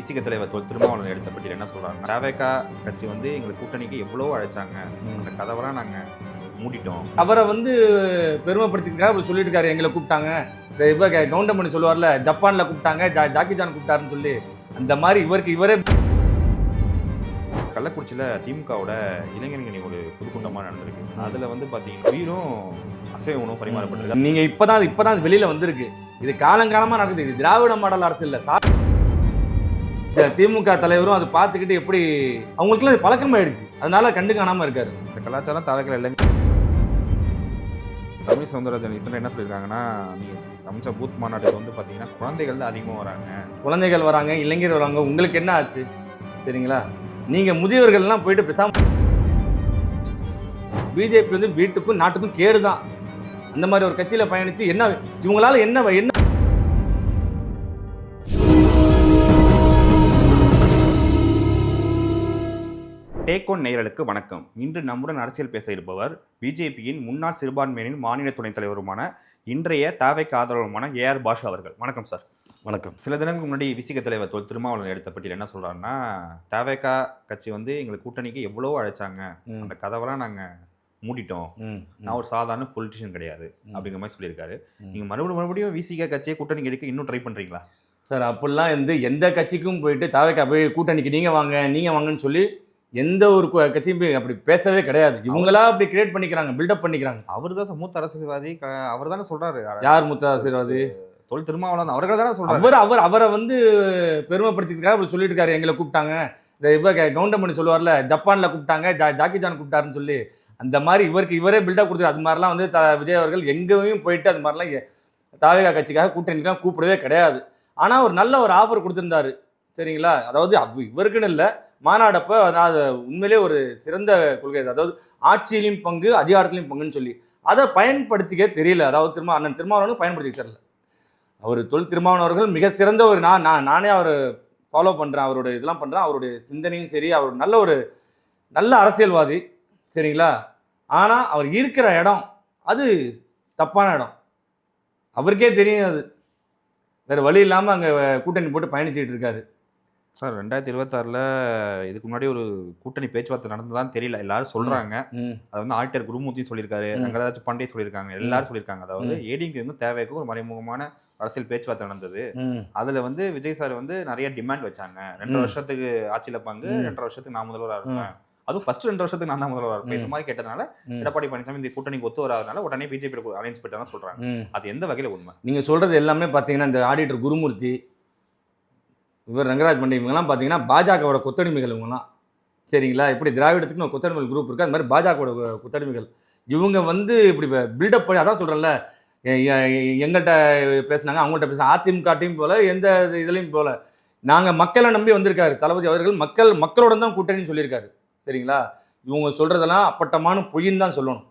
விசிக தலைவர் திருமாவளவன் எடுத்த பட்டியல் என்ன சொல்றாங்க? தவேகா கட்சி வந்து எங்களுக்கு கூட்டணிக்கு எவ்வளோ அழைச்சாங்க, அந்த கதவெல்லாம் நாங்க மூடிட்டோம். அவரை வந்து பெருமைப்படுத்திக்காக இப்படி சொல்லிட்டு இருக்காரு. எங்களை கூப்பிட்டாங்க, இவ கவுண்டமணி சொல்லுவார்ல, ஜப்பான்ல கூப்பிட்டாங்க, ஜாக்கி ஜான் கூப்பிட்டாருன்னு சொல்லி, அந்த மாதிரி இவரே கள்ளக்குறிச்சியில் திமுகவோட இளைஞரணி ஒரு பொதுக்கூட்டமாக நடந்திருக்கு. அதில் வந்து பார்த்தீங்கன்னா வீரும் அசைவ உணவு பரிமாறப்பட்டிருக்கு. நீங்க இப்பதான் வெளியில வந்திருக்கு. இது காலங்காலமா நடக்குது. இது திராவிட மாடல் அரசு இல்ல. திமுக தலைவரும் அதை பார்த்துக்கிட்டு எப்படி அவங்களுக்குலாம் பழக்கமாயிடுச்சு, அதனால கண்டு காணாம இருக்காரு. இந்த கலாச்சாரம் தலைகள் இல்லைங்க. தமிழ் சவுந்தரராஜன் என்ன சொல்லியிருக்காங்கன்னா, நீங்கள் தமிழ்ச்சா பூத் மாநாட்டுக்கு வந்து பார்த்தீங்கன்னா குழந்தைகள் தான் அதிகமாக வராங்க. குழந்தைகள் வராங்க, இளைஞர் வராங்க. உங்களுக்கு என்ன ஆச்சு? சரிங்களா, நீங்க முதியவர்கள்லாம் போயிட்டு பேசாம பிஜேபி வந்து வீட்டுக்கும் நாட்டுக்கும் கேடுதான். அந்த மாதிரி ஒரு கட்சியில பயணிச்சு என்ன இவங்களால என்ன டேக்கோன் நேயர்களுக்கு வணக்கம். இன்று நம்முடன் அரசியல் பேச இருப்பவர் பிஜேபியின் முன்னாள் சிறுபான்மையினின் மாநில துணைத் தலைவருமான இன்றைய தவேகா ஆதரவுமான ஏஆர் பாஷா அவர்கள். வணக்கம் சார். வணக்கம். சில தினங்களுக்கு முன்னாடி விசிக தலைவர் திருமாவளவன் எடுத்த பட்டியல் என்ன சொல்றாருன்னா, தவேகா கட்சி வந்து எங்களுக்கு கூட்டணிக்கு எவ்வளோ அழைச்சாங்க, அந்த கதவெல்லாம் நாங்க மூடிட்டோம், நான் ஒரு சாதாரண பொலிட்டிஷியன் கிடையாது அப்படிங்கிற மாதிரி சொல்லியிருக்காரு. நீங்க மறுபடியும் விசிக கட்சியை கூட்டணிக்கு எடுக்க இன்னும் ட்ரை பண்றீங்களா? சார், அப்படிலாம் எந்த கட்சிக்கும் போயிட்டு தவேகா போய் கூட்டணிக்கு நீங்க வாங்கன்னு சொல்லி எந்த ஒரு கட்சியும் போய் அப்படி பேசவே கிடையாது. இவங்களா அப்படி கிரியேட் பண்ணிக்கிறாங்க, பில்டப் பண்ணிக்கிறாங்க. அவர் தான் மூத்த அரசியல்வாதி, அவர் தானே சொல்றாரு. யார் மூத்த அரசியல்வாதி? திருமாவளவன் அவர்கள் தானே சொல்றாரு. அவரை வந்து பெருமைப்படுத்திக்காக அப்படி சொல்லிட்டு இருக்காரு. எங்களை கூப்பிட்டாங்க, கவுண்டமணி சொல்லுவார்ல, ஜப்பான்ல கூப்பிட்டாங்க, ஜாக்கி ஜான் கூப்பிட்டாருன்னு சொல்லி, அந்த மாதிரி இவரே பில்டப் கொடுத்துரு. அது மாதிரிலாம் வந்து விஜய் அவர்கள் எங்கேயும் போயிட்டு அது மாதிரிலாம் தவேகா கட்சிக்காக கூட்டணிக்கெல்லாம் கூப்பிடவே கிடையாது. ஆனால் ஒரு நல்ல ஒரு ஆஃபர் கொடுத்துருந்தாரு. சரிங்களா, அதாவது இவருக்குன்னு இல்லை, மாநாடப்போ அது உண்மையிலே ஒரு சிறந்த கொள்கை. அதாவது ஆட்சியிலையும் பங்கு, அதிகாரத்திலையும் பங்குன்னு சொல்லி அதை பயன்படுத்திக்க தெரியல. அதாவது அண்ணன் திருமாவளவனுக்கு பயன்படுத்திக்க தெரியல. அவர் திருமாவளவன் அவர்கள் மிக சிறந்த ஒரு நானே அவர் ஃபாலோ பண்ணுறேன், அவரோட இதெல்லாம் பண்ணுறேன். அவருடைய சிந்தனையும் சரி, அவர் நல்ல அரசியல்வாதி. சரிங்களா, ஆனால் அவர் இருக்கிற இடம் அது தப்பான இடம். அவருக்கே தெரியும். அது வேறு வழி இல்லாமல் அங்கே கூட்டணி போட்டு பயணிச்சுட்டு இருக்காரு. சார், 2026 இதுக்கு முன்னாடி ஒரு கூட்டணி பேச்சுவார்த்தை நடந்ததான்னு தெரியல, எல்லாரும் சொல்றாங்க. அது வந்து ஆடிட்டர் குருமூர்த்தி சொல்லியிருக்காரு, ரங்கராஜ் பாண்டே சொல்லியிருக்காங்க, எல்லாரும் சொல்லியிருக்காங்க. அதாவது ஏடிஎம்கே வந்து தேவைக்கு ஒரு மறைமுகமான அரசியல் பேச்சுவார்த்தை நடந்தது. அதுல வந்து விஜய் சார் வந்து நிறைய டிமாண்ட் வச்சாங்க. 2 வருஷத்துக்கு ஆட்சியில பங்கு, 2 வருஷத்துக்கு நான் முதல்வராக இருப்பேன், அதுவும் ஃபர்ஸ்ட் 2 வருஷத்துக்கு நான் தான் முதல்வராக இருப்பேன், இந்த மாதிரி கேட்டதுனால எடப்பாடி பழனிசாமி இந்த கூட்டணிக்கு ஒத்து வராதனால உடனே பிஜேபி அலைன்ஸ் போயிட்டாங்க சொல்றாங்க. அது எந்த வகையில உண்மை? நீங்க சொல்றது எல்லாமே பாத்தீங்கன்னா, இந்த ஆடிட்டர் குருமூர்த்தி, இவர் ரங்கராஜ் பாண்டே, இவங்கெல்லாம் பார்த்தீங்கன்னா பாஜகவோட கொத்தடிமைகள் இவங்கெல்லாம். சரிங்களா, இப்படி திராவிடத்துக்கு ஒரு கொத்தடிமைகள் குரூப் இருக்குது, அது மாதிரி பாஜகவோட கொத்தடிமைகள். இவங்க வந்து இப்படி பில்டப் பண்ணி, அதான் சொல்கிறேன்ல, எங்கள்கிட்ட பேசுனாங்க, அவங்கள்ட்ட பேசுனாங்க, அதிமுகட்டையும் போல எந்த இதுலையும் போல. நாங்கள் மக்களை நம்பி வந்திருக்காரு தளபதி அவர்கள். மக்களோட தான் கூட்டணின்னு சொல்லியிருக்காரு. சரிங்களா, இவங்க சொல்கிறதெல்லாம் அப்பட்டமான பொய்ன்னு தான் சொல்லணும்.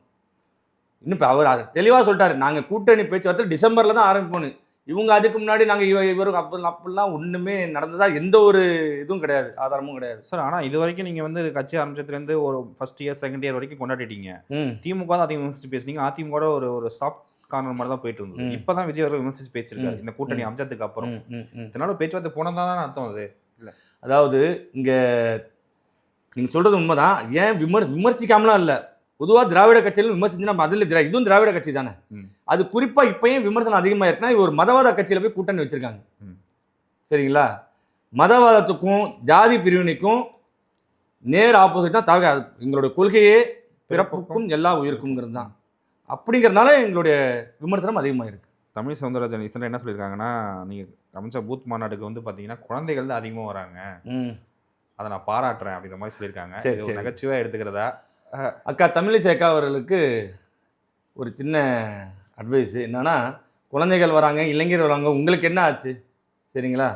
இன்னும் இப்போ அவர் தெளிவாக சொல்லிட்டாரு, நாங்கள் கூட்டணி பேச்சுவார்த்தை டிசம்பரில் தான் ஆரம்பிப்போன்னு. இவங்க அதுக்கு முன்னாடி நாங்கள் இவருக்கு அப்படிலாம் ஒன்றுமே நடந்ததா எந்த ஒரு இதுவும் கிடையாது, ஆதாரமும் கிடையாது. சார், ஆனால் இது வரைக்கும் நீங்கள் வந்து கட்சி ஆரம்பிச்சதுலேருந்து ஒரு ஃபர்ஸ்ட் இயர் செகண்ட் இயர் வரைக்கும் கொண்டாடிட்டீங்க. திமுக தான் அதிகம் விமர்சிச்சு பேசுனீங்க, அதிமுக ஒரு சாஃப்ட் கார்னர் மாதிரி தான் போயிட்டு இருந்தது. இப்போ தான் விஜய் அவர்கள் விமர்சிச்சு பேசியிருக்காரு இந்த கூட்டணி அமைச்சதுக்கு அப்புறம். இதனால பேச்சுவார்த்தை போனதான் தான் அர்த்தம். அது இல்லை, அதாவது இங்கே நீங்கள் சொல்கிறது உண்மைதான். ஏன் விமர்சிக்காமலாம் இல்லை, பொதுவாக திராவிட கட்சியில் விமர்சிச்சு நம்ம அதில் இதுவும் திராவிட கட்சி தானே. அது குறிப்பாக இப்போயும் விமர்சனம் அதிகமாக இருக்குன்னா, ஒரு மதவாத கட்சியில் போய் கூட்டணி வச்சுருக்காங்க. சரிங்களா, மதவாதத்துக்கும் ஜாதி பிரிவினைக்கும் நேர் ஆப்போசிட் தான் தவேகா. எங்களுடைய கொள்கையே பிறப்புக்கும் எல்லா உயிருக்குங்கிறது தான். அப்படிங்கிறதுனால எங்களுடைய விமர்சனம் அதிகமாக இருக்குது. தமிழ் சவுந்தரராஜன் என்ன சொல்லியிருக்காங்கன்னா, நீங்கள் தமிழ்ச்சா பூத் மாநாட்டுக்கு வந்து பார்த்தீங்கன்னா குழந்தைகள் தான் அதிகமாக வராங்க, அதை நான் பாராட்டுறேன் அப்படிங்கிற மாதிரி சொல்லியிருக்காங்க. சரி, நகைச்சுவையாக எடுத்துக்கிறதா? அக்கா தமிழிசை அக்கா அவர்களுக்கு ஒரு சின்ன அட்வைஸ் என்னன்னா, குழந்தைகள் வராங்க, இளைஞர் வராங்க, உங்களுக்கு என்ன ஆச்சு? சரிங்களா,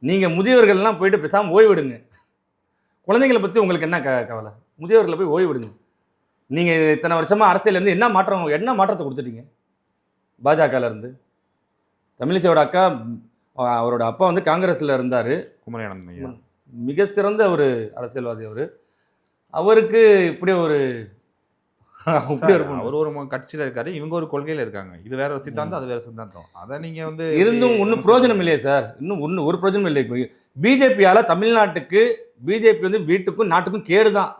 நீங்கள் முதியவர்கள்லாம் போயிட்டு பேசாமல் ஓய்விடுங்க. குழந்தைகளை பற்றி உங்களுக்கு என்ன கவலை? முதியவர்களை போய் ஓய்விடுங்க. நீங்கள் இத்தனை வருஷமாக அரசியலேருந்து என்ன மாற்றத்தை கொடுத்துட்டீங்க பாஜகலேருந்து? தமிழிசையோட அக்கா, அவரோட அப்பா வந்து காங்கிரஸில் இருந்தார், குமரியானந்த், மிக சிறந்த ஒரு அரசியல்வாதி. அவருக்கு இப்படி ஒரு அப்படி ஒரு அவர் ஒரு கட்சியில இருக்காரு, இவங்க ஒரு கொள்கையில இருக்காங்க. இது வேற ஒரு சித்தாந்தம், அது வேற சித்தாந்தம். அத நீங்க வந்து இருந்தும் ஒன்றும் பிரயோஜனம் இல்லையே சார். இன்னும் ஒரு பிரயோஜனம் இல்லை. இப்போ பிஜேபியால தமிழ்நாட்டுக்கு பிஜேபி வந்து வீட்டுக்கும் நாட்டுக்கும் கேடு தான்.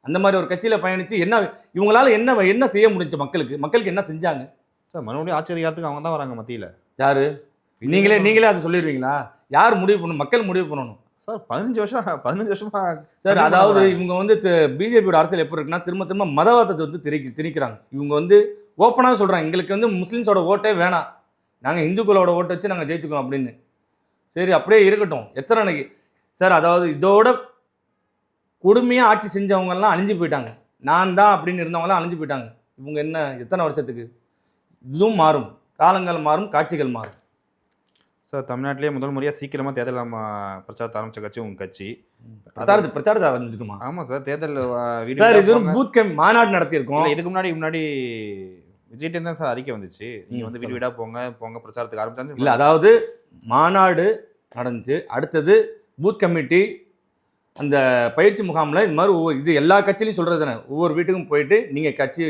அந்த மாதிரி ஒரு கட்சியில பயணிச்சு என்ன இவங்களால என்ன செய்ய முடிஞ்சு மக்களுக்கு என்ன செஞ்சாங்க? சார் மறுபடியும் ஆட்சி அதிகாரத்துக்கு அவங்க தான் வராங்க மத்தியில. யாரு? நீங்களே அதை சொல்லிடுவீங்களா? யார் முடிவு பண்ணணும்? மக்கள் முடிவு பண்ணணும் சார். 15 வருஷமா சார். அதாவது இவங்க வந்து பிஜேபியோட அரசியல் எப்படி இருக்குன்னா, திரும்ப மதவாதத்தை வந்து திணிக்கிறாங்க. இவங்க வந்து ஓப்பனாக சொல்றாங்க, எங்களுக்கு வந்து முஸ்லீம்ஸோட ஓட்டே வேணாம், நாங்கள் இந்துக்களோட ஓட்டை வச்சு நாங்கள் ஜெயிச்சுக்கோம் அப்படின்னு. சரி, அப்படியே இருக்கட்டும். எத்தனை நாளைக்கு சார்? அதாவது இதோட கொடுமையாக ஆட்சி செஞ்சவங்கெல்லாம் அழிஞ்சு போயிட்டாங்க. நான் தான் அப்படின்னு இருந்தவங்களாம் அழிஞ்சு போயிட்டாங்க. இவங்க என்ன எத்தனை வருஷத்துக்கு? இதுவும் மாறும், காலங்கள் மாறும், காட்சிகள் மாறும். சார் தமிழ்நாட்டிலேயே முதல் முறையாக சீக்கிரமாக தேர்தல் பிரச்சாரத்தை ஆரம்பிச்ச கட்சி உங்கள் கட்சி. பிரச்சாரத்தை ஆரம்பிச்சிருக்குமா? ஆமாம் சார். தேர்தல் சார் இது ஒரு பூத் கேம்ப் மாநாடு நடத்தியிருக்கோம். இதுக்கு முன்னாடி விஜய்கிட்ட தான் சார் அறிக்கை வந்துச்சு, நீங்கள் வந்து வீடு வீடாக போங்க பிரச்சாரத்துக்கு ஆரம்பிச்சாங்க. இல்லை, அதாவது மாநாடு நடந்துச்சு, அடுத்தது பூத் கமிட்டி அந்த பயிற்சி முகாமில் இது மாதிரி இது எல்லா கட்சியிலையும் சொல்கிறது தானே, ஒவ்வொரு வீட்டுக்கும் போயிட்டு நீங்கள் கட்சி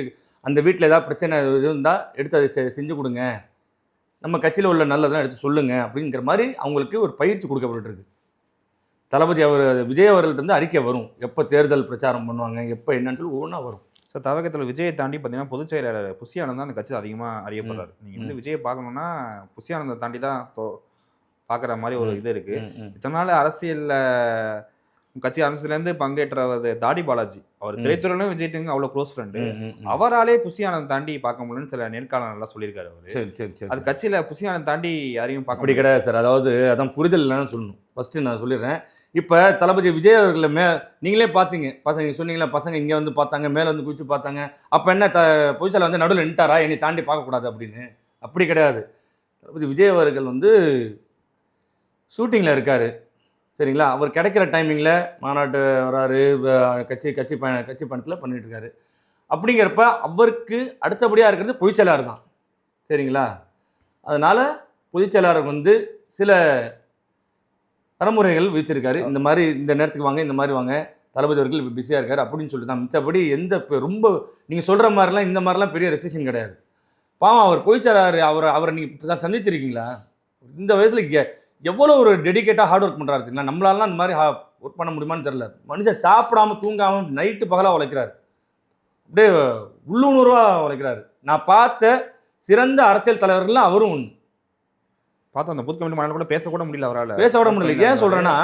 அந்த வீட்டில் ஏதாவது பிரச்சனை இருந்தால் எடுத்து அதை செஞ்சு கொடுங்க, நம்ம கட்சியில் உள்ள நல்லதான் எடுத்து சொல்லுங்க அப்படிங்கிற மாதிரி அவங்களுக்கு ஒரு பயிற்சி கொடுக்கப்பட்டுருக்கு. தளபதி விஜய் அவர்கள்ட்ட அறிக்கை வரும், எப்போ தேர்தல் பிரச்சாரம் பண்ணுவாங்க, எப்போ என்னன்னு சொல்லி ஒவ்வொன்றா வரும். சார் தவகத்தில் விஜயை தாண்டி பார்த்தீங்கன்னா பொதுச் செயலாளர் புஷி ஆனந்த் தான் அந்த கட்சியில் அதிகமாக அறியப்படுறாரு. நீங்கள் வந்து விஜயை பார்க்கணுன்னா புஷி ஆனந்தை தாண்டி தான் பார்க்குற மாதிரி ஒரு இது இருக்குது. இத்தனை நாள் அரசியலில் கட்சி ஆரம்பிச்சதுலேருந்து பங்கேற்றது தாடி பாலாஜி. அவர் திரைத்துறையிலும் விஜய்ட்டுங்க அவ்வளோ க்ளோஸ் ஃப்ரெண்டு. அவராலே புஷி ஆனந்த் தாண்டி பார்க்க முடியலன்னு சில நேர்காணலாம் சொல்லியிருக்காரு அவர். சரி. அது கட்சியில் புஷி ஆனந்த் தாண்டி யாரையும் பார்க்க அப்படி கிடையாது சார். அதாவது அதான் புரிதல் இல்லைன்னு சொல்லணும். ஃபஸ்ட்டு நான் சொல்லிடுறேன். இப்போ தளபதி விஜய் அவர்களை நீங்களே பார்த்தீங்க, பசங்க சொன்னீங்களா, பசங்க இங்கே வந்து பார்த்தாங்க, மேலே வந்து குதிச்சு பார்த்தாங்க. அப்போ என்ன பொதுச்செயலாளர் வந்து நடுவில் நின்ட்டாரா என்னை தாண்டி பார்க்கக்கூடாது அப்படின்னு? அப்படி கிடையாது. தளபதி விஜய் அவர்கள் வந்து ஷூட்டிங்கில் இருக்கார், சரிங்களா? அவர் கிடைக்கிற டைமிங்கில் மாநாட்டு வராரு, கட்சி பயணத்தில் பண்ணிட்டு இருக்காரு. அப்படிங்கிறப்ப அவருக்கு அடுத்தபடியாக இருக்கிறது பொதுச்செயலாளர் தான், சரிங்களா? அதனால் பொதுச்செயலாளர் வந்து சில வரமுறைகள் விதிச்சிருக்காரு. இந்த மாதிரி இந்த நேரத்துக்கு வாங்க, இந்த மாதிரி வாங்க, தளபதி அவர்கள் இப்போ பிஸியாக இருக்கார் அப்படின்னு சொல்லிட்டு தான். மிச்சபடி ரொம்ப நீங்கள் சொல்கிற மாதிரிலாம் இந்த மாதிரிலாம் பெரிய ரெஸ்ட்ரிக்ஷன் கிடையாது. பாவம் அவர் பொதுச்செயலாளர், அவரை நீங்கள் சந்திச்சிருக்கீங்களா? இந்த வயசில் எவ்வளோ ஒரு டெடிக்கேட்டாக ஹார்ட் ஒர்க் பண்ணுறாரு தெரியுங்களா? நம்மளாலாம் அந்த மாதிரி ஒர்க் பண்ண முடியுமான்னு தெரில. மனுஷன் சாப்பிடாமல் தூங்காமல் நைட்டு பகலாக உழைக்கிறார், அப்படியே உள்ளுணர்வாக உழைக்கிறாரு. நான் பார்த்த சிறந்த அரசியல் தலைவர்கள்லாம் அவரும் ஒன்று. பார்த்தோம் அந்த பூத் கமிட்டி மாநாடு கூட பேசக்கூட முடியல, அவரால் பேசக்கூட முடியல. ஏன் சொல்கிறேன்னா,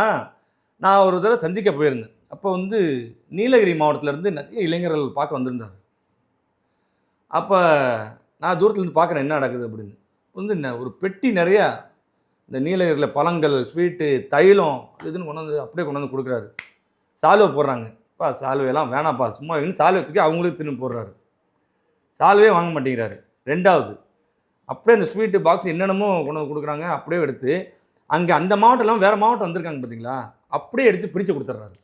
நான் ஒரு தடவை சந்திக்க போயிருந்தேன். அப்போ வந்து நீலகிரி மாவட்டத்திலேருந்து நிறைய இளைஞர்கள் பார்க்க வந்திருந்தாங்க. அப்போ நான் தூரத்துலேருந்து பார்க்குறேன் என்ன நடக்குது அப்படின்னு. வந்து ஒரு பெட்டி நிறையா இந்த நீலகிரியில் பழங்கள், ஸ்வீட்டு, தைலம் இதுன்னு அப்படியே கொண்டு வந்து கொடுக்குறாரு. சால்வை போடுறாங்க. சால்வையெல்லாம் வேணாப்பா, சும்மா சால்வை தூக்கி அவங்களுக்கு தின்னு போடுறாரு. சால்வே வாங்க மாட்டேங்கிறாரு. ரெண்டாவது அப்படியே அந்த ஸ்வீட்டு பாக்ஸ் என்னென்னமோ கொண்டு வந்து கொடுக்குறாங்க. அப்படியே எடுத்து அங்கே அந்த மாவட்டம்லாம் வேறு மாவட்டம் வந்திருக்காங்க பார்த்தீங்களா, அப்படியே எடுத்து பிரித்து கொடுத்துட்றாரு.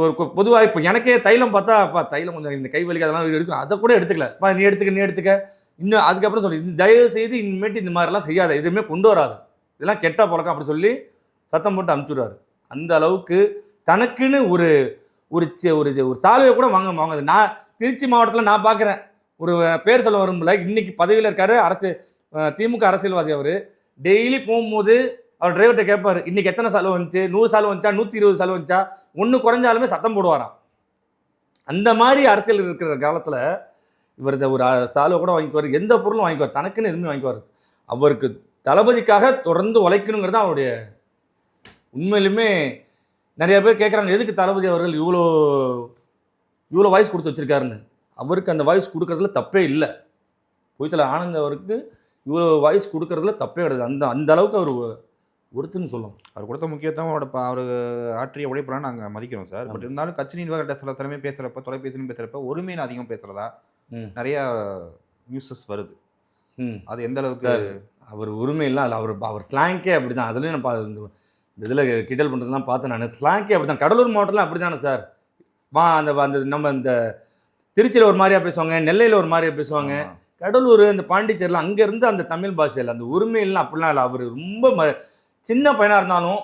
ஒரு பொதுவாக இப்போ எனக்கே தைலம் பார்த்தா தைலம் கொஞ்சம் இந்த கை வலிக்கு அதெல்லாம் எடுக்கும், அதை கூட எடுத்துக்கல. நீ எடுத்துக்க இன்னும் அதுக்கப்புறம் சொல்லி இது தயவு செய்து இனிமேட்டு இந்த மாதிரிலாம் செய்யாத, எதுவுமே கொண்டு வராது, இதெல்லாம் கெட்ட பழக்கம் அப்படி சொல்லி சத்தம் போட்டு அனுப்பிச்சுடுவார். அந்த அளவுக்கு தனக்குன்னு ஒரு சால்வையை கூட வாங்காது. நான் திருச்சி மாவட்டத்தில் நான் பார்க்குறேன், ஒரு பேர் சொல்ல வரும்ல, இன்னைக்கு பதவியில் இருக்காரு, திமுக அரசியல்வாதி. அவர் டெய்லி போகும்போது அவர் டிரைவர்கிட்ட கேட்பார், இன்னைக்கு எத்தனை செலவு வந்துச்சு, 100 செலவு வந்துச்சா, 120 செலவு வந்துச்சா, ஒன்று குறைஞ்சாலுமே சத்தம் போடுவாராம். அந்த மாதிரி அரசியல் இருக்கிற காலத்தில் இவர் ஒரு சால்வை கூட வாங்கிக்குவார், எந்த பொருளும் வாங்கிக்குவார், தனக்குன்னு எதுவுமே வாங்கிக்குவார். அவருக்கு தளபதிக்காக தொடர்ந்து உழைக்கணுங்கிறது அவருடைய. உண்மையிலுமே நிறைய பேர் கேட்குறாங்க, எதுக்கு தளபதி அவர்கள் இவ்வளோ வாய்ஸ் கொடுத்து வச்சுருக்காருன்னு. அவருக்கு அந்த வாய்ஸ் கொடுக்கறதுல தப்பே இல்லை. பொதுச்செயலாளர் ஆனந்த் அவருக்கு இவ்வளோ வாய்ஸ் கொடுக்கறதுல தப்பே கிடையாது. அந்த அளவுக்கு அவர் ஒருத்துன்னு சொல்லலாம். அவர் கொடுத்த முக்கியத்துவம் அவர் ஆற்றிய உழைப்பெல்லாம் நாங்கள் மதிக்கிறோம் சார். பட் இருந்தாலும் கட்சி நிர்வாக சில திறமை பேசுகிறப்ப, தொலைபேசின்னு பேசுகிறப்ப ஒருமையை அதிகம் பேசுகிறதா நிறைய நியூஸஸ் வருது. அது எந்த அளவுக்கு சார் அவர் உரிமையெல்லாம் இல்லை, அவர் ஸ்லாங்கே அப்படி தான். அதுலேயும் நான் இந்த இதில் கிண்டல் பண்ணுறதுலாம் பார்த்தேன் நான். ஸ்லாங்கே அப்படி தான். கடலூர் மாவட்டம்லாம் அப்படி தானே சார்? அந்த நம்ம இந்த திருச்சியில் ஒரு மாதிரியாக பேசுவாங்க, நெல்லையில் ஒரு மாதிரியாக பேசுவாங்க, கடலூர் இந்த பாண்டிச்சேரியில் அங்கேருந்து அந்த தமிழ் பாஷையில் அந்த உரிமையெல்லாம் அப்படிலாம் இல்லை. அவர் ரொம்ப சின்ன பையனாக இருந்தாலும்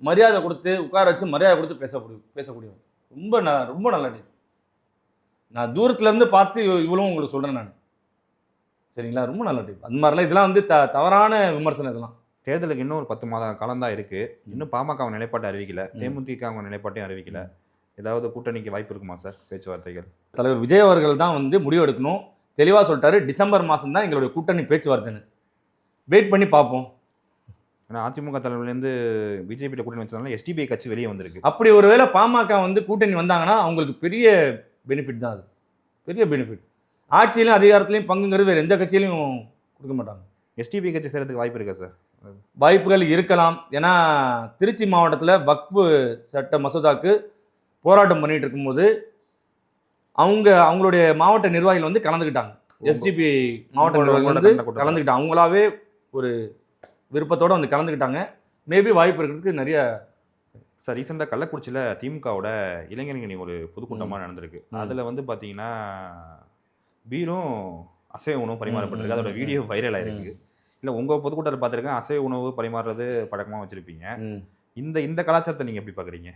மரியாதை கொடுத்து உட்கார வச்சு மரியாதை கொடுத்து பேசக்கூடியவர். ரொம்ப நல்ல நான் தூரத்துலேருந்து பார்த்து இவ்வளோ உங்களுக்கு சொல்கிறேன் நான். சரிங்களா? ரொம்ப நல்ல டைப். அந்த மாதிரிலாம் இதெல்லாம் வந்து தவறான விமர்சனம் இதெல்லாம். தேர்தலுக்கு இன்னும் ஒரு 10 மாத காலம் தான் இருக்கு. இன்னும் பாமக அவங்க நிலைப்பாட்டை அறிவிக்கல. தேமுதிக அவங்க நிலைப்பாட்டையும் அறிவிக்கல. ஏதாவது கூட்டணிக்கு வாய்ப்பு இருக்குமா சார் பேச்சுவார்த்தைகள்? தலைவர் விஜய் அவர்கள் தான் வந்து முடிவு எடுக்கணும். தெளிவாக சொல்லிட்டாரு, டிசம்பர் மாதம் தான் எங்களுடைய கூட்டணி பேச்சுவார்த்தைன்னு. வெயிட் பண்ணி பார்ப்போம். ஏன்னா அதிமுக தலைவர்லேருந்து பிஜேபியில் கூட்டணி வச்சதுனால எஸ்டிபிஐ கட்சி வெளியே வந்திருக்கு. அப்படி ஒருவேளை பாமக வந்து கூட்டணி வந்தாங்கன்னா அவங்களுக்கு பெரிய பெனிஃபிட் தான் அது. பெரிய பெனிஃபிட். ஆட்சியிலும் அதிகாரத்திலையும் பங்குங்கிறது வேறு எந்த கட்சியிலையும் கொடுக்க மாட்டாங்க. எஸ்டிபிஐ கட்சி சேர்றதுக்கு வாய்ப்பு இருக்கா சார்? வாய்ப்புகள் இருக்கலாம். ஏன்னா திருச்சி மாவட்டத்தில் வக்ஃபு சட்ட மசோதாக்கு போராட்டம் பண்ணிட்டு இருக்கும்போது அவங்களுடைய மாவட்ட நிர்வாகிகள் வந்து கலந்துக்கிட்டாங்க. எஸ்டிபி மாவட்ட நிர்வாகிகள் வந்து கலந்துக்கிட்டாங்க. அவங்களாவே ஒரு விருப்பத்தோடு வந்து கலந்துக்கிட்டாங்க. மேபி வாய்ப்பு இருக்கிறதுக்கு நிறைய. சார் ரீசெண்டாக கள்ளக்குறிச்சியில் திமுகவோட இளைஞரணி ஒரு பொதுக்கூட்டமாக நடந்திருக்கு. அதில் வந்து பார்த்தீங்கன்னா பீரும் அசைவ உணவு பரிமாறப்பட்டிருக்கு. அதோட வீடியோ வைரல் ஆயிருக்கு. இல்லை உங்கள் பொதுக்கூட்டத்தில் பார்த்துருக்கேன், அசைவ உணவு பரிமாறுறது பழக்கமாக வச்சுருப்பீங்க. இந்த கலாச்சாரத்தை நீங்கள் எப்படி பார்க்குறீங்க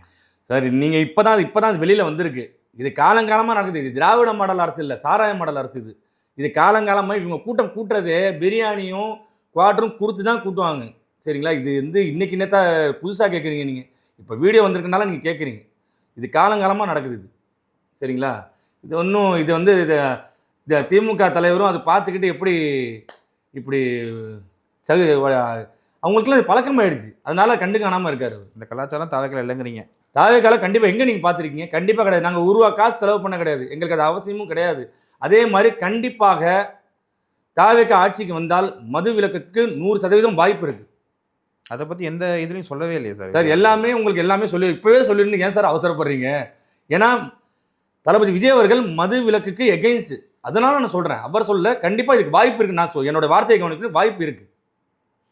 சார்? நீங்கள் இப்போ தான் வெளியில் வந்திருக்கு. இது காலங்காலமாக நடக்குது. இது திராவிட மாடல் அரசு இல்லை, சாராய மாடல் அரசு. இது காலங்காலமாக இவங்க கூட்டம் கூட்டுறதே பிரியாணியும் குவாட்டரும் கொடுத்து தான் கூட்டுவாங்க. சரிங்களா? இது வந்து இன்னைக்கு நேத்தா புதுசாக கேட்குறீங்க நீங்கள். இப்போ வீடியோ வந்திருக்கனால நீங்கள் கேட்குறீங்க. இது காலங்காலமாக நடக்குது இது. சரிங்களா? இது ஒன்றும் இது வந்து இந்த திமுக தலைவரும் அதை பார்த்துக்கிட்டு இப்படி அவங்களுக்குலாம் இது பழக்கமாயிடுச்சு. அதனால கண்டு காணாமல் இருக்காரு. இந்த கலாச்சாரம் தாவேக்கால இல்லைங்கிறீங்க? தாவேக்கால கண்டிப்பாக எங்கே நீங்கள் பார்த்துருக்கீங்க? கண்டிப்பாக கிடையாது. நாங்கள் ரூபா காசு செலவு பண்ண கிடையாது. எங்களுக்கு அது அவசியமும் கிடையாது. அதே மாதிரி கண்டிப்பாக தாவேக்கா ஆட்சிக்கு வந்தால் மது விலக்குக்கு 100% வாய்ப்பு இருக்குது. அதை பற்றி எந்த இதுலையும் சொல்லவே இல்லையே சார். சார் எல்லாமே உங்களுக்கு எல்லாமே இப்போவே சொல்லிருந்து ஏன் சார் அவசரப்படுறீங்க? ஏன்னா தளபதி விஜய் அவர்கள் மது விலக்குக்கு எகெயின்ஸ்ட். அதனால நான் சொல்கிறேன். அவர் சொல்ல கண்டிப்பாக இதுக்கு வாய்ப்பு இருக்குது. நான் என்னோட வார்த்தையை கவனிக்கணும், வாய்ப்பு இருக்குது.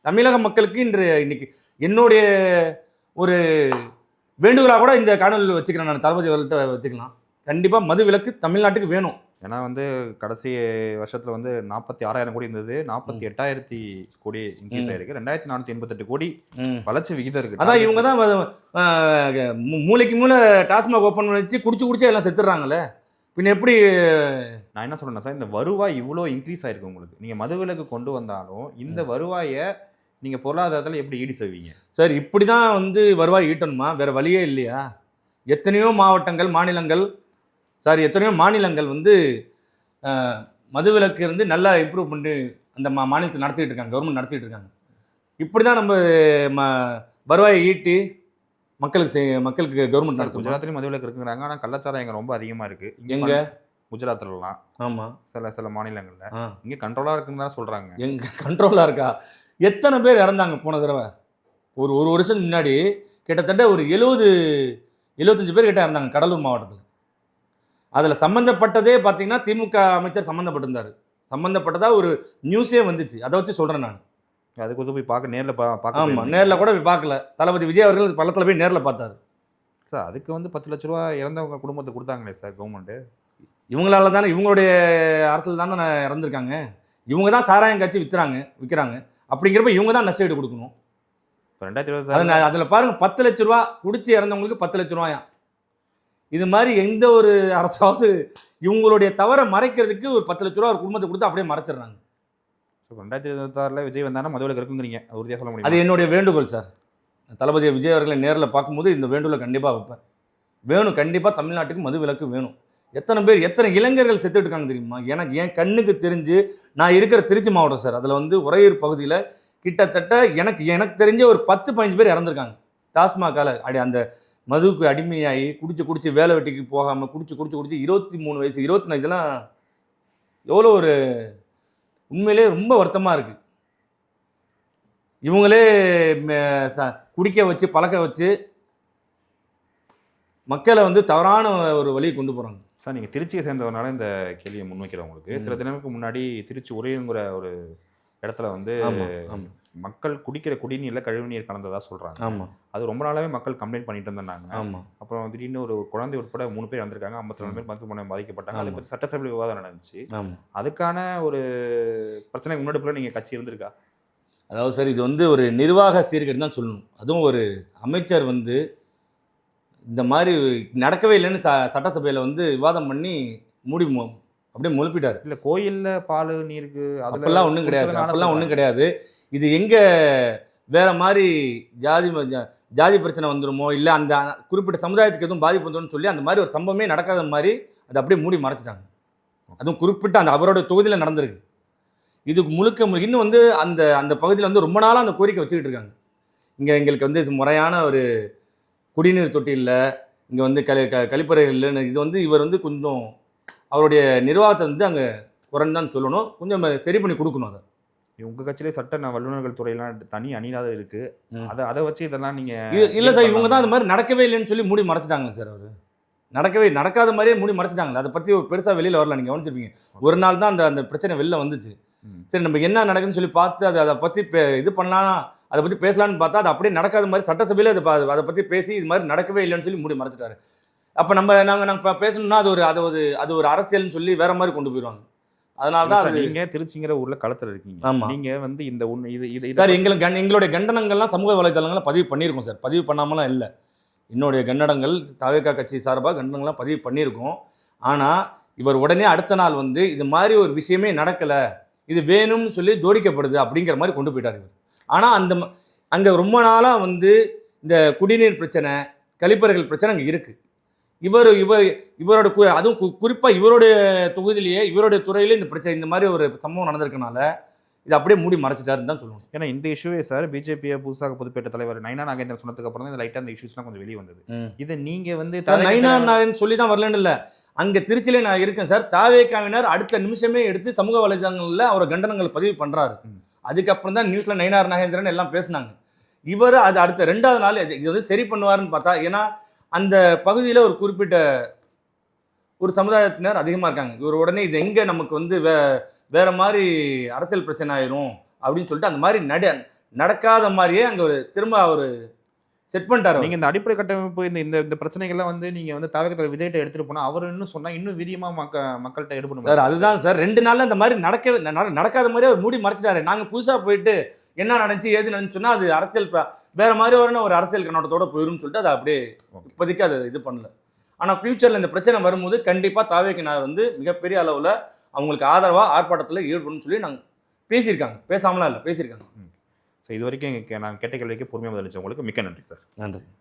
தமிழக மக்களுக்கு இன்னைக்கு என்னுடைய ஒரு வேண்டுகோளாக கூட இந்த காணொலியில் வச்சுக்கிறேன். நான் தளபதி அவர்கள்ட்ட வச்சுக்கலாம். கண்டிப்பாக மது விலக்கு தமிழ்நாட்டுக்கு வேணும். ஏன்னா வந்து கடைசி வருஷத்தில் வந்து 46,000 கோடி இருந்தது, 48,000 கோடி இன்க்ரீஸ் ஆயிருக்கு. 2,488 கோடி வளர்ச்சி விகிதம் இருக்கு. அதான் இவங்க தான் மூளைக்கு மூளை டாஸ்மாக் ஓப்பன் வச்சு குடிச்சு எல்லாம் செத்துடுறாங்களே. பின்ன எப்படி? நான் என்ன சொல்றேன்னா சார், இந்த வருவாய் இவ்வளோ இன்க்ரீஸ் ஆயிருக்கு உங்களுக்கு. நீங்கள் மதுவிலக்கு கொண்டு வந்தாலும் இந்த வருவாயை நீங்கள் பொருளாதாரத்தில் எப்படி ஈடு செய்வீங்க சார்? இப்படி தான் வந்து வருவாய் ஈட்டணுமா? வேறு வழியே இல்லையா? எத்தனையோ மாநிலங்கள் வந்து மதுவிலக்கு இருந்து நல்லா இம்ப்ரூவ் பண்ணி அந்த மாநிலத்தை நடத்திட்டு இருக்காங்க, கவர்மெண்ட் நடத்திட்டு இருக்காங்க. இப்படி தான் நம்ம வருவாயை ஈட்டி மக்களுக்கு கவர்மெண்ட் நடத்தும். குஜராத்லேயும் மதுவிலக்கு இருக்குங்கிறாங்க. ஆனால் கள்ளச்சாரம் எங்கே ரொம்ப அதிகமாக இருக்குது. எங்கே? குஜராத்லலாம். ஆமாம், சில மாநிலங்களில். இங்கே கண்ட்ரோலாக இருக்குன்னு தான் சொல்கிறாங்க. எங்கே கண்ட்ரோலாக இருக்கா? எத்தனை பேர் இறந்தாங்க போன தடவை? ஒரு வருஷத்துக்கு முன்னாடி கிட்டத்தட்ட ஒரு 70-75 பேர் கிட்ட இறந்தாங்க கடலூர் மாவட்டத்தில். அதில் சம்மந்தப்பட்டதே பார்த்தீங்கன்னா திமுக அமைச்சர் சம்மந்தப்பட்டிருந்தார். சம்மந்தப்பட்டதா ஒரு நியூஸே வந்துச்சு. அதை வச்சு சொல்கிறேன் நான். அதுக்கு வந்து போய் பார்க்க நேரில் பார்க்க. ஆமாம், நேரில் கூட போய் பார்க்கல. தளபதி விஜய் அவர்கள் பள்ளத்தில் போய் நேரில் பார்த்தாரு. சார் அதுக்கு வந்து 10 லட்ச ரூபா இறந்தவங்க குடும்பத்தை கொடுத்தாங்களே சார் கவர்மெண்ட்டு. இவங்களால தானே, இவங்களுடைய அரசியல் தானே இறந்துருக்காங்க. இவங்க தான் சாராயம் காய்ச்சி விற்கிறாங்க. அப்படிங்கிறப்ப இவங்க தான் நஷ்டஈடு கொடுக்கணும். இப்போ 2026 அதில் பாருங்கள், 10 லட்ச ரூபா குடிச்சு இறந்தவங்களுக்கு 10 லட்ச ரூபாயா? இது மாதிரி எந்த ஒரு அரசாவது இவங்களுடைய தவறை மறைக்கிறதுக்கு ஒரு 10 லட்ச ரூபா ஒரு குடும்பத்தை கொடுத்து அப்படியே மறைச்சிடுறாங்க. 2026 விஜய் வந்தாலும் மதுவிலக்கு இருக்குங்கிறீங்க, உறுதியாக சொல்ல முடியும்? அது என்னுடைய வேண்டுகோள் சார். தளபதி விஜய் அவர்களை நேரில் பார்க்கும்போது இந்த வேண்டுகோளை கண்டிப்பாக வைப்பேன். வேணும், கண்டிப்பாக தமிழ்நாட்டுக்கு மது விலக்கு வேணும். எத்தனை இளைஞர்கள் செத்துட்டு இருக்காங்க தெரியுமா? என் கண்ணுக்கு தெரிஞ்சு நான் இருக்கிற திருச்சி மாவட்டம் சார், அதில் வந்து உறையூர் பகுதியில் கிட்டத்தட்ட எனக்கு தெரிஞ்ச ஒரு 10-15 பேர் இறந்துருக்காங்க. டாஸ்மாகால அந்த மதுவுக்கு அடிமையாகி குடிச்சு வேலை வெட்டிக்கு போகாமல் குடிச்சு 23 வயசு 24 வயசுலாம் எவ்வளோ ஒரு உண்மையிலே ரொம்ப வருத்தமாக இருக்குது. இவங்களே குடிக்க வச்சு பழக்க வச்சு மக்களை வந்து தவறான ஒரு வழியை கொண்டு போகிறாங்க. சார் நீங்கள் திருச்சியை சேர்ந்தவனால இந்த கேள்வியை முன்வைக்கிறவங்களுக்கு, சில தினங்களுக்கு முன்னாடி திருச்சி உறையூருங்கிற ஒரு இடத்துல வந்து மக்கள் குடிக்கிற குடிநீரில் கழிவுநீர் கலந்ததாக சொல்கிறாங்க. ஆமாம், அது ரொம்ப நாளாவே மக்கள் கம்ப்ளைண்ட் பண்ணிட்டு இருந்தாங்க. ஆமாம், அப்புறம் திடீர்னு ஒரு குழந்தை உட்பட 3 பேர் வந்திருக்காங்க, 52 பேர் மருத்துவமனை பாதிக்கப்பட்டாங்க. அதை பற்றி சட்டசபை விவாதம் நடந்துச்சு. அதுக்கான ஒரு பிரச்சனை முன்னெடுப்புல நீங்கள் கட்சி இருந்திருக்கா? அதாவது சார், இது வந்து ஒரு நிர்வாக சீர்கேடு தான் சொல்லணும். அதுவும் ஒரு அமைச்சர் வந்து இந்த மாதிரி நடக்கவே இல்லைன்னு சட்டசபையில் வந்து விவாதம் பண்ணி மூடி அப்படியே முழுப்பிட்டாரு. இல்ல கோயில்ல பால் நீருக்கு அப்பெல்லாம் ஒன்றும் கிடையாது, அப்பெல்லாம் ஒன்றும் கிடையாது. இது எங்க வேற மாதிரி ஜாதி பிரச்சனை வந்துருமோ, இல்லை அந்த குறிப்பிட்ட சமுதாயத்துக்கு எதுவும் பாதிப்பு வந்துரும்னு சொல்லி அந்த மாதிரி ஒரு சம்பவமே நடக்காத மாதிரி அதை அப்படியே மூடி மறைச்சிட்டாங்க. அதுவும் குறிப்பிட்ட அந்த அவரோட தொகுதியில் நடந்திருக்கு. இதுக்கு முழுக்க இன்னும் வந்து அந்த அந்த பகுதியில் வந்து ரொம்ப நாளாக அந்த கோரிக்கை வச்சுக்கிட்டு இருக்காங்க. இங்கே எங்களுக்கு வந்து இது முறையான ஒரு குடிநீர் தொட்டி இல்லை, இங்கே வந்து கழிப்பறைகள் இல்லைன்னு. இது வந்து இவர் வந்து கொஞ்சம் அவருடைய நிர்வாகத்தை வந்து அங்கே குறைன்னு தான் சொல்லணும், கொஞ்சம் சரி பண்ணி கொடுக்கணும். அதை உங்க கட்சியிலே வல்லுநர்கள் துறையெல்லாம் தனி அணிலாத இருக்கு. அதை வச்சு இதெல்லாம் நீங்க இல்லை சார், இவங்க தான் அந்த மாதிரி நடக்கவே இல்லைன்னு சொல்லி மூடி மறைச்சிட்டாங்க சார். அவர் நடக்காத மாதிரியே மூடி மறைச்சிட்டாங்க. அதை பற்றி பெருசாக வெளியில் வரல. நீங்கள் கவனிச்சிருப்பீங்க, ஒரு நாள் தான் அந்த பிரச்சனை வெளில வந்துச்சு. சரி, நம்ம என்ன நடக்குதுன்னு சொல்லி பார்த்து அதை பற்றி இது பண்ணலாம், அதை பற்றி பேசலான்னு பார்த்தா அது அப்படியே நடக்காத மாதிரி சட்டசபையில் அதை பற்றி பேசி இது மாதிரி நடக்கவே இல்லைன்னு சொல்லி மூடி மறைச்சிட்டாரு. அப்போ நாங்கள் பேசணும்னா அது ஒரு அரசியல்னு சொல்லி வேற மாதிரி கொண்டு போயிடுவாங்க. அதனால தான் நீங்க திருச்சிங்கிற ஊர்ல களத்துல இருக்கீங்க. ஆமா, நீங்க வந்து இந்த இது சார் எங்களுடைய கண்டனங்கள்லாம் சமூக வலைதளங்கள்லாம் பதிவு பண்ணியிருக்கோம் சார். பதிவு பண்ணாமலாம் இல்லை. என்னுடைய கண்டனங்கள் தவேகா கட்சி சார்பாக கண்டனங்கள்லாம் பதிவு பண்ணியிருக்கோம். ஆனால் இவர் உடனே அடுத்த நாள் வந்து இது மாதிரி ஒரு விஷயமே நடக்கலை, இது வேணும்னு சொல்லி ஜோடிக்கப்படுது அப்படிங்கிற மாதிரி கொண்டு போயிட்டார் இவர். ஆனால் அங்கே ரொம்ப நாளாக வந்து இந்த குடிநீர் பிரச்சனை, கழிப்பறைகள் பிரச்சனை அங்கே இருக்குது. இவரோட அதுவும் குறிப்பாக இவருடைய தொகுதியிலேயே இவருடைய துறையிலே இந்த பிரச்சனை, இந்த மாதிரி ஒரு சம்பவம் நடந்திருக்கனால இது அப்படியே மூடி மறைச்சிட்டாருன்னு தான் சொல்லணும். ஏன்னா இந்த இஷ்யூவே சார் பிஜேபியை புதுசாக புதுப்பேட்டை தலைவர் நயினா நாகேந்திரன் சொன்னதுக்கு அப்புறம் தான் லைட்டாக அந்த இஷ்யூஸ்லாம் கொஞ்சம் வெளியே வந்தது. இதை நீங்கள் வந்து நயினா நாகேந்திரன் சொல்லி தான் வரலன்னு இல்லை, அங்கே திருச்சியிலே நான் இருக்கேன் சார். தாவேகாவினர் அடுத்த நிமிஷமே எடுத்து சமூக வலைதளங்களில் அவரை கண்டனங்கள் பதிவு பண்ணுறாரு. அதுக்கப்புறம் தான் நியூஸில் நயினார் நாகேந்திரன் எல்லாம் பேசினாங்க. இவர் அது அடுத்த 2வது நாள் இது வந்து சரி பண்ணுவாருன்னு பார்த்தா, ஏன்னா அந்த பகுதியில் ஒரு குறிப்பிட்ட ஒரு சமுதாயத்தினர் அதிகமாக இருக்காங்க. இவர் உடனே இது எங்கே நமக்கு வந்து வேற மாதிரி அரசியல் பிரச்சனை ஆயிரும் அப்படின்னு சொல்லிட்டு அந்த மாதிரி நடக்காத மாதிரியே அங்கே திரும்ப அவர் செட் பண்ணிட்டாரு. நீங்கள் இந்த அடிப்படை கட்டமைப்பு இந்த பிரச்சனைகள்லாம் வந்து நீங்கள் வந்து தவகத்தில் விஜய்கிட்ட எடுத்துகிட்டு போனால் அவர் இன்னும் சொன்னால் இன்னும் வீரியமாக மக்கள்கிட்ட எடுக்கணும் சார். அதுதான் சார், 2 நாளில் இந்த மாதிரி நடக்காத மாதிரியே அவர் மூடி மறைச்சிட்டாரு. நாங்கள் புதுசாக போயிட்டு என்ன நடந்துச்சு ஏது நடந்துச்சு சொன்னால் அது அரசியல் வேற மாதிரி ஒரு அரசியல் கண்ணோட்டத்தோட போயிடும்னு சொல்லிட்டு அதை அப்படியே இப்போதைக்கு அதை இது பண்ணல. ஆனால் ஃபியூச்சரில் இந்த பிரச்சனை வரும்போது கண்டிப்பாக தாவேக்கினார் வந்து மிகப்பெரிய அளவில் அவங்களுக்கு ஆதரவாக ஆர்ப்பாட்டத்தில் ஈடுபடணும்னு சொல்லி நாங்கள் பேசியிருக்காங்க. பேசாமலாம் இல்லை, பேசியிருக்காங்க. ஸோ இது வரைக்கும் நாங்கள் கேட்ட கேள்விக்கு பொறுமையாக பதிலளிச்சோம். உங்களுக்கு மிக்க நன்றி சார். நன்றி.